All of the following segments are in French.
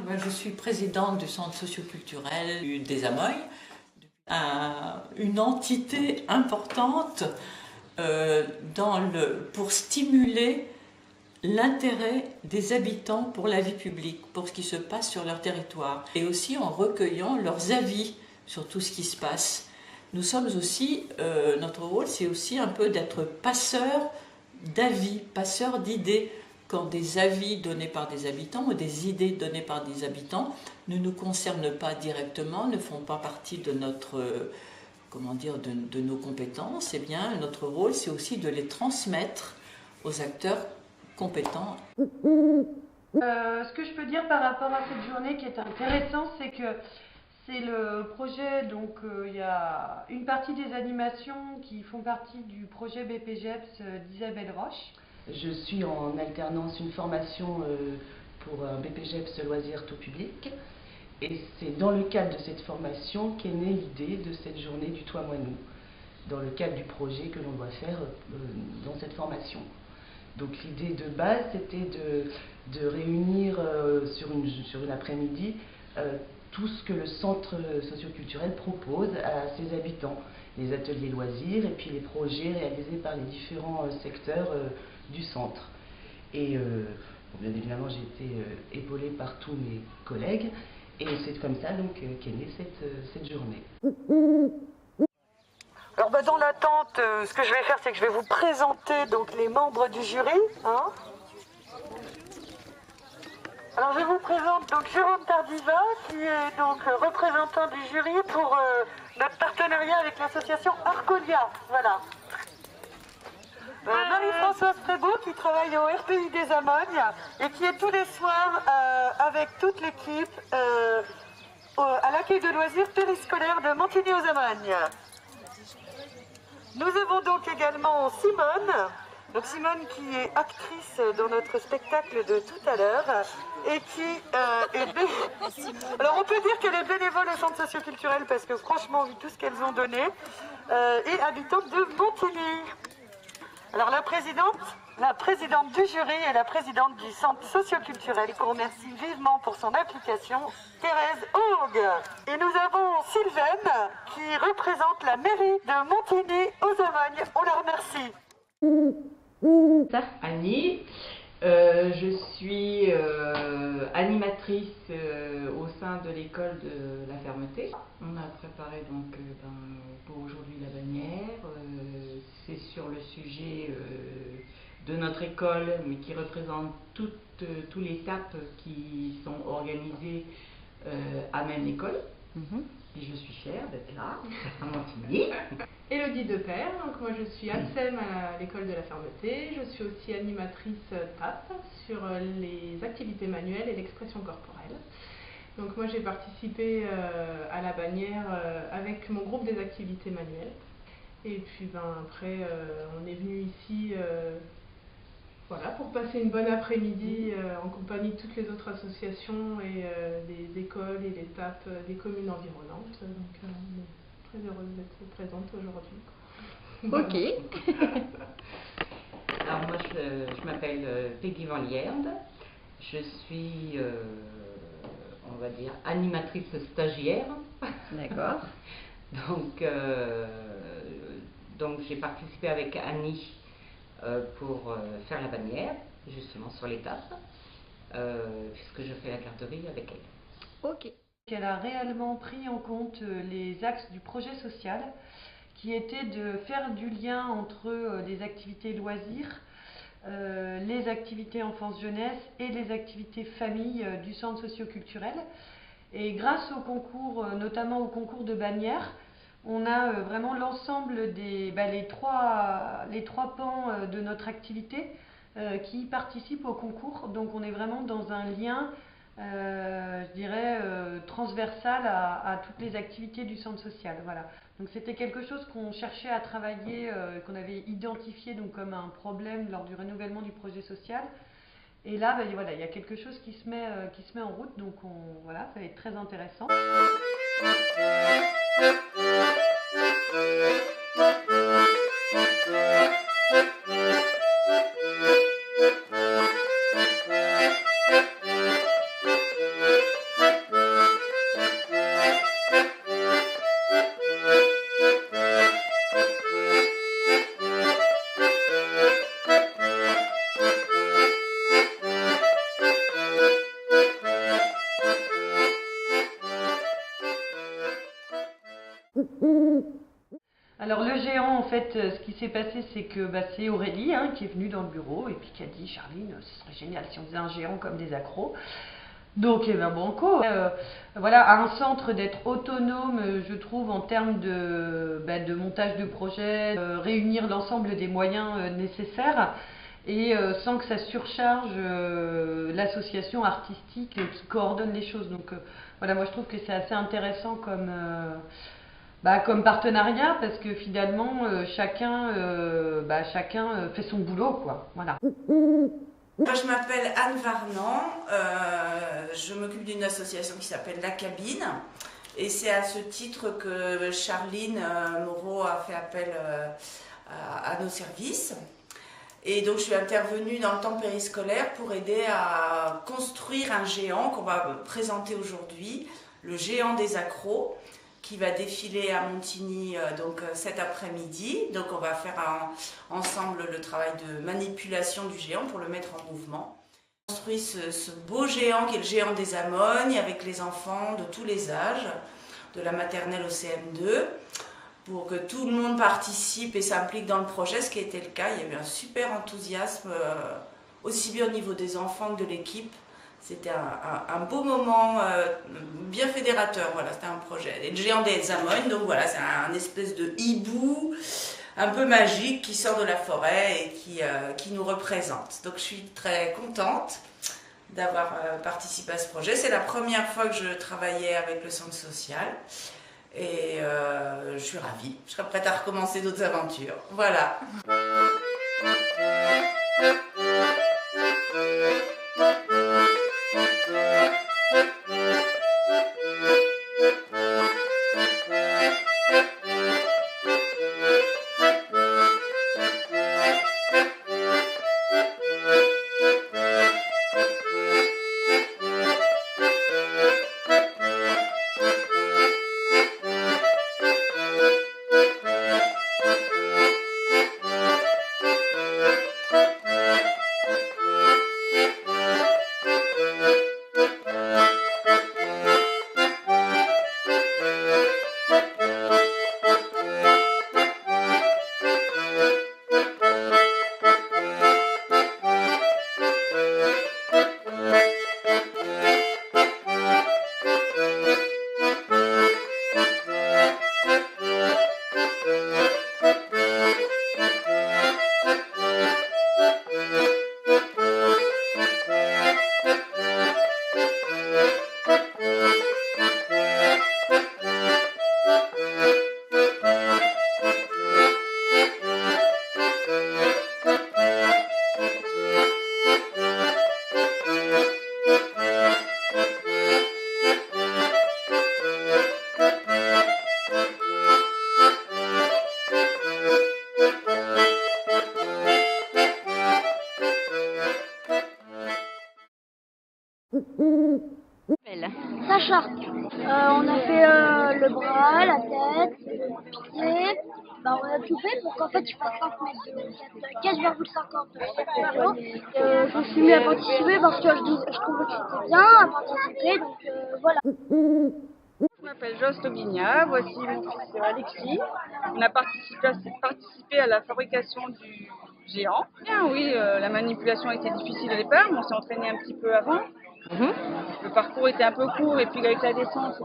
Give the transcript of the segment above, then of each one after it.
Je suis présidente du centre socioculturel des Amoy, une entité importante pour stimuler l'intérêt des habitants pour la vie publique, pour ce qui se passe sur leur territoire, et aussi en recueillant leurs avis sur tout ce qui se passe. Nous sommes aussi, notre rôle, c'est aussi un peu d'être passeurs d'avis, passeurs d'idées. Quand des avis donnés par des habitants ou des idées données par des habitants ne nous concernent pas directement, ne font pas partie de notre, de nos compétences, eh bien, notre rôle, c'est aussi de les transmettre aux acteurs compétents. Ce que je peux dire par rapport à cette journée qui est intéressant, c'est que c'est le projet, donc il y a une partie des animations qui font partie du projet BPGEPS d'Isabelle Roche. Je suis en alternance une formation pour un BPGEPS loisirs tout public. Et c'est dans le cadre de cette formation qu'est née l'idée de cette journée du Toit Moineau, dans le cadre du projet que l'on doit faire dans cette formation. Donc l'idée de base, c'était de réunir sur une après-midi tout ce que le centre socioculturel propose à ses habitants, les ateliers loisirs et puis les projets réalisés par les différents secteurs du centre. Et bien évidemment, j'ai été épaulée par tous mes collègues et c'est comme ça donc qu'est née cette journée. Alors dans l'attente, ce que je vais faire, c'est que je vais vous présenter donc les membres du jury. Alors je vous présente donc Jérôme Tardiva, qui est donc représentant du jury pour notre partenariat avec l'association Arcolia. Voilà. Marie-Françoise Prébeau, qui travaille au RPI des Amognes et qui est tous les soirs avec toute l'équipe à l'accueil de loisirs périscolaires de Montigny-aux-Amognes. Nous avons donc également Simone. Donc Simone qui est actrice dans notre spectacle de tout à l'heure et qui est alors on peut dire qu'elle est bénévole au centre socioculturel parce que franchement vu tout ce qu'elles ont donné et habitante de Montigny. Alors la présidente du jury et la présidente du centre socioculturel qu'on remercie vivement pour son implication, Thérèse Haug. Et nous avons Sylvaine qui représente la mairie de Montigny-aux-Amognes. On la remercie. Annie, je suis animatrice au sein de l'école de la Fermeté. On a préparé donc pour aujourd'hui la bannière. C'est sur le sujet de notre école, mais qui représente tous les TAP qui sont organisés à même école. Et je suis fière d'être là, à Montigny. Élodie Depère, donc moi je suis ATSEM à l'école de la Fermeté. Je suis aussi animatrice TAP sur les activités manuelles et l'expression corporelle. Donc moi j'ai participé à la bannière avec mon groupe des activités manuelles. Et puis après on est venu ici pour passer une bonne après-midi en compagnie de toutes les autres associations et des écoles et les TAP des communes environnantes. Donc on est très heureuse d'être présente aujourd'hui. Ok. Alors moi je m'appelle Peggy Van Lierde. Je suis on va dire animatrice stagiaire. D'accord. Donc j'ai participé avec Annie pour faire la bannière, justement sur l'étape, puisque je fais la garderie avec elle. Ok. Elle a réellement pris en compte les axes du projet social, qui était de faire du lien entre les activités loisirs, les activités enfance-jeunesse et les activités famille du centre socioculturel. Et grâce au concours, notamment au concours de bannière, on a vraiment l'ensemble des les trois pans de notre activité qui participent au concours. Donc on est vraiment dans un lien, je dirais, transversal à toutes les activités du centre social. Voilà. Donc c'était quelque chose qu'on cherchait à travailler, qu'on avait identifié donc comme un problème lors du renouvellement du projet social. Et là, il y a quelque chose qui se met en route, donc ça va être très intéressant. fait, ce qui s'est passé, c'est que c'est Aurélie qui est venue dans le bureau et puis qui a dit « Charline, ce serait génial si on faisait un géant comme des accros ». Donc, banco. Voilà, à un centre d'être autonome, je trouve, en termes de montage de projet, réunir l'ensemble des moyens nécessaires et sans que ça surcharge l'association artistique qui coordonne les choses. Donc, voilà, moi je trouve que c'est assez intéressant comme partenariat parce que finalement, chacun fait son boulot, quoi. Voilà. Je m'appelle Anne Varnan, je m'occupe d'une association qui s'appelle La Cabine et c'est à ce titre que Charline Moreau a fait appel à nos services. Et donc je suis intervenue dans le temps périscolaire pour aider à construire un géant qu'on va présenter aujourd'hui, le géant des accros, qui va défiler à Montigny cet après-midi. Donc on va faire ensemble le travail de manipulation du géant pour le mettre en mouvement. On construit ce beau géant qui est le géant des Amognes avec les enfants de tous les âges, de la maternelle au CM2, pour que tout le monde participe et s'implique dans le projet, ce qui a été le cas. Il y a eu un super enthousiasme, aussi bien au niveau des enfants que de l'équipe. C'était un beau moment, bien fédérateur, voilà, c'était un projet. Et le géant des Amognes, donc voilà, c'est un espèce de hibou un peu magique qui sort de la forêt et qui nous représente. Donc je suis très contente d'avoir participé à ce projet. C'est la première fois que je travaillais avec le centre social et je suis ravie. Je serais prête à recommencer d'autres aventures. Voilà. Sacha, on a fait le bras, la tête, le pied. On a tout fait pour qu'en fait je fasse 5 mètres de 4,50 kg. Je me suis mis à participer parce que je trouvais que c'était bien à participer, donc voilà. Je m'appelle Joss Loguigna, voici mon fils Alexis. On a participé à la fabrication du géant. Bien oui, la manipulation a été difficile au départ, mais on s'est entraîné un petit peu avant. Le parcours était un peu court et puis avec la descente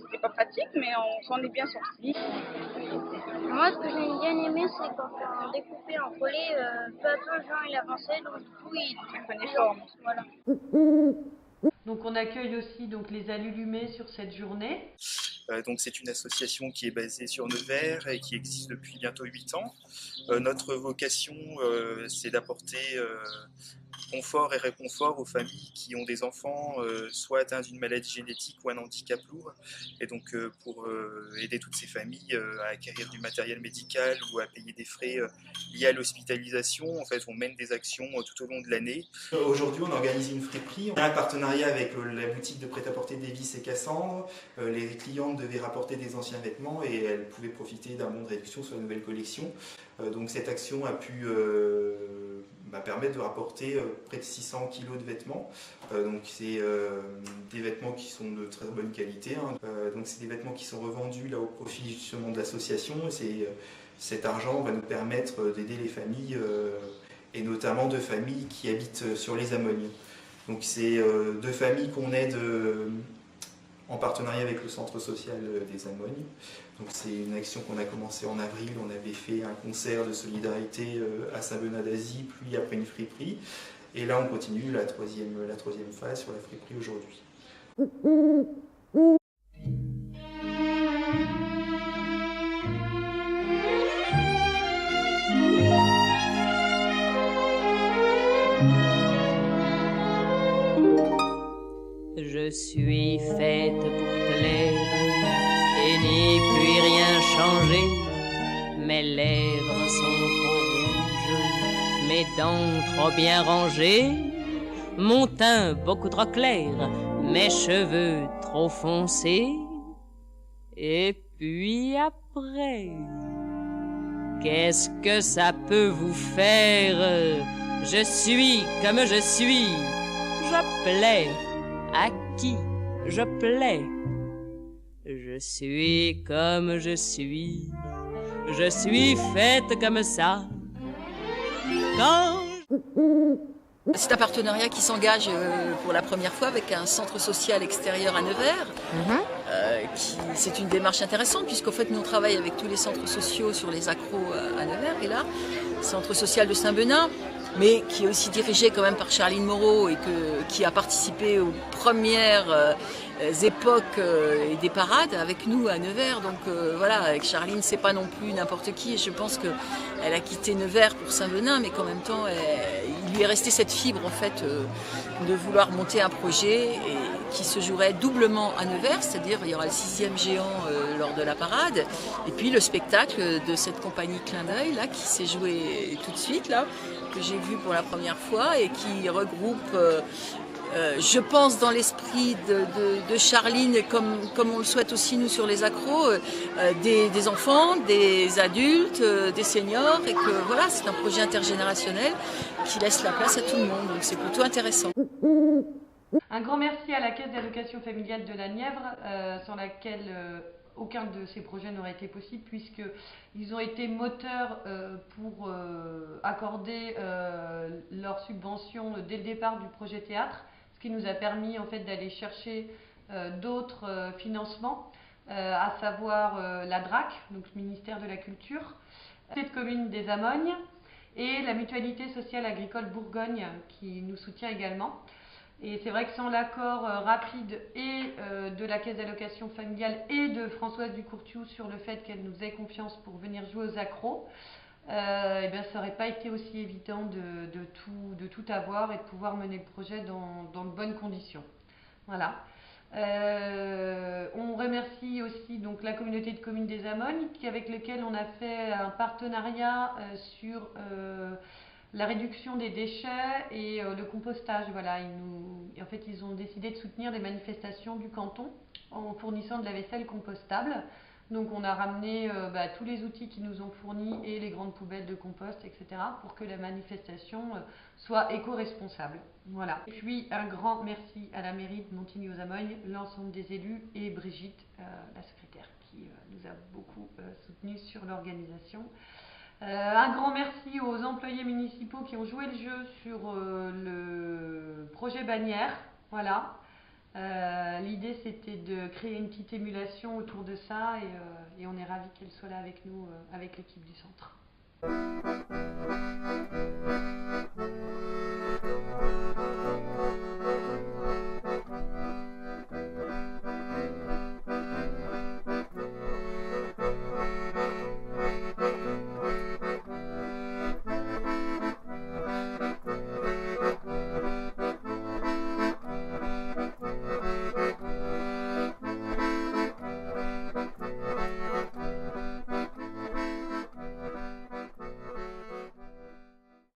c'était pas pratique, mais on s'en est bien sorti. Moi, ce que j'ai bien aimé, c'est quand on découpait en collé, peu à peu le géant il avançait, donc du coup il prenait forme. Voilà. Donc on accueille aussi les Allumés sur cette journée. Donc c'est une association qui est basée sur Nevers et qui existe depuis bientôt 8 ans. Notre vocation, c'est d'apporter confort et réconfort aux familles qui ont des enfants soit atteints d'une maladie génétique ou un handicap lourd. Et donc pour aider toutes ces familles à acquérir du matériel médical ou à payer des frais liés à l'hospitalisation, en fait on mène des actions tout au long de l'année. Aujourd'hui on organise une friperie. On a un partenariat avec la boutique de prêt-à-porter Davis et Cassandre. Les clientes devaient rapporter des anciens vêtements et elles pouvaient profiter d'un bon de réduction sur la nouvelle collection. Donc cette action a pu permettre de rapporter près de 600 kg de vêtements. Donc c'est des vêtements qui sont de très bonne qualité. Donc c'est des vêtements qui sont revendus là au profit justement de l'association. C'est Cet argent va nous permettre d'aider les familles, et notamment de familles qui habitent sur les Amognes. Donc c'est 2 familles qu'on aide en partenariat avec le centre social des Amognes. Donc c'est une action qu'on a commencée en avril. On avait fait un concert de solidarité à Saint-Benin d'Azy, puis après une friperie. Et là on continue la troisième phase sur la friperie aujourd'hui. Je suis faite pour plaire et n'y puis rien changer. Mes lèvres sont trop rouges, mes dents trop bien rangées, mon teint beaucoup trop clair, mes cheveux trop foncés. Et puis après, qu'est-ce que ça peut vous faire? Je suis comme je suis, je plais à qui je plais. Je suis comme je suis faite comme ça. C'est un partenariat qui s'engage pour la première fois avec un centre social extérieur à Nevers. C'est une démarche intéressante puisqu'en fait nous on travaille avec tous les centres sociaux sur les accros à Nevers, et là, centre social de Saint-Benin, mais qui est aussi dirigé quand même par Charline Moreau et qui a participé aux premières époques et des parades avec nous à Nevers. Donc voilà, avec Charline, c'est pas non plus n'importe qui, et je pense qu'elle a quitté Nevers pour Saint-Benin, mais qu'en même temps, il lui est resté cette fibre en fait de vouloir monter un projet qui se jouerait doublement à Nevers, c'est-à-dire il y aura le 6e géant lors de la parade, et puis le spectacle de cette compagnie Clin d'œil là qui s'est joué tout de suite là, que j'ai vu pour la première fois et qui regroupe, je pense dans l'esprit de Charline, comme on le souhaite aussi nous sur les accros, des enfants, des adultes, des seniors, et que voilà, c'est un projet intergénérationnel qui laisse la place à tout le monde, donc c'est plutôt intéressant. Un grand merci à la Caisse d'allocation familiale de la Nièvre, sans laquelle aucun de ces projets n'aurait été possible, puisqu'ils ont été moteurs pour accorder leur subvention dès le départ du projet théâtre, ce qui nous a permis en fait d'aller chercher d'autres financements, à savoir la DRAC, donc le ministère de la Culture, cette commune des Amognes et la Mutualité sociale agricole Bourgogne qui nous soutient également. Et c'est vrai que sans l'accord rapide et de la Caisse d'allocation familiale et de Françoise Ducourtiou sur le fait qu'elle nous ait confiance pour venir jouer aux accros, et bien, ça n'aurait pas été aussi évident de tout avoir et de pouvoir mener le projet dans de bonnes conditions. Voilà. On remercie aussi donc, la communauté de communes des Amognes avec lesquelles on a fait un partenariat sur la réduction des déchets et le compostage. Voilà, en fait, ils ont décidé de soutenir des manifestations du canton en fournissant de la vaisselle compostable. Donc on a ramené tous les outils qu'ils nous ont fournis et les grandes poubelles de compost, etc. pour que la manifestation soit éco-responsable. Voilà. Et puis un grand merci à la mairie de Montigny-aux-Amognes, l'ensemble des élus et Brigitte, la secrétaire, qui nous a beaucoup soutenus sur l'organisation. Un grand merci aux employés municipaux qui ont joué le jeu sur le projet bannière. Voilà. L'idée c'était de créer une petite émulation autour de ça et on est ravis qu'elle soit là avec nous, avec l'équipe du centre.